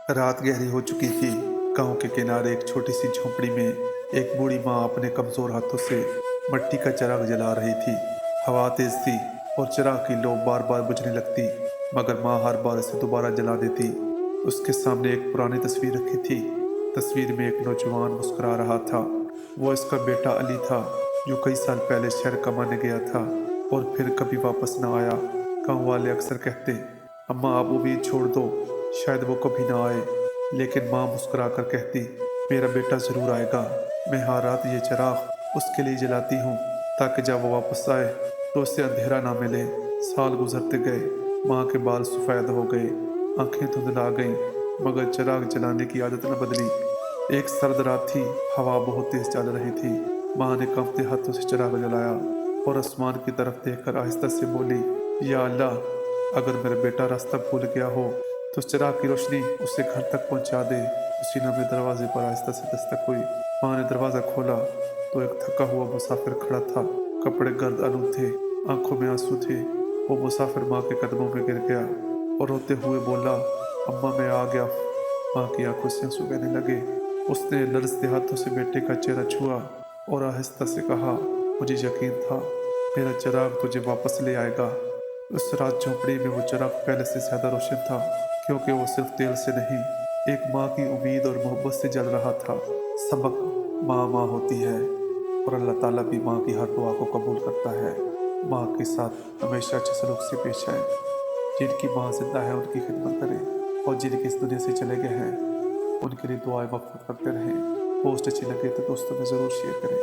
रात गहरी हो चुकी थी। गांव के किनारे एक छोटी सी झोंपड़ी में एक बूढ़ी माँ अपने कमजोर हाथों से मिट्टी का चिराग जला रही थी। हवा तेज थी और चिराग की लौ बार बार बुझने लगती, मगर माँ हर बार इसे दोबारा जला देती। उसके सामने एक पुरानी तस्वीर रखी थी। तस्वीर में एक नौजवान मुस्कुरा रहा था। वो इसका बेटा अली था, जो कई साल पहले शहर कमाने गया था और फिर कभी वापस न आया। गांव वाले अक्सर कहते, अम्मा आप उम्मीद छोड़ दो, शायद वो कभी ना आए। लेकिन माँ मुस्कुरा कर कहती, मेरा बेटा जरूर आएगा। मैं हर रात ये चिराग उसके लिए जलाती हूँ, ताकि जब वो वापस आए तो उसे अंधेरा ना मिले। साल गुजरते गए, माँ के बाल सफ़ेद हो गए, आंखें धुंधला गईं, मगर चिराग जलाने की आदत न बदली। एक सर्द रात थी, हवा बहुत तेज चल रही थी। माँ ने कांपते हाथों से चिराग जलाया और आसमान की तरफ देखकर आहिस्ता से बोली, या अल्लाह, अगर मेरा बेटा रास्ता भूल गया हो तो चिराग की रोशनी उसे घर तक पहुंचा दे। उसी लम्हे दरवाजे पर आहिस्ता से दस्तक हुई। माँ ने दरवाज़ा खोला तो एक थका हुआ मुसाफिर खड़ा था। कपड़े गर्द आलूद थे, आंखों में आंसू थे। वो मुसाफिर माँ के कदमों में गिर गया और रोते हुए बोला, अम्मा मैं आ गया। माँ की आंखों से आंसू बहने लगे। उसने लरजते हाथों से बेटे का चेहरा छुआ और आहिस्ता से कहा, मुझे यकीन था मेरा चिराग तुझे वापस ले आएगा। उस रात झोंपड़ी में वो चिराग पहले से ज्यादा रोशन था, क्योंकि वो सिर्फ तेल से नहीं, एक माँ की उम्मीद और मोहब्बत से जल रहा था। सबक, माँ माँ होती है और अल्लाह ताला भी माँ की हर दुआ को कबूल करता है। माँ के साथ हमेशा अच्छे सलूक से पेश आए। जिनकी माँ जिंदा है उनकी खिदमत करें, और जिनके इस दुनिया से चले गए हैं उनके लिए दुआएं मफ़फ़रत करते रहें। पोस्ट अच्छी लगे तो दोस्तों में ज़रूर शेयर करें।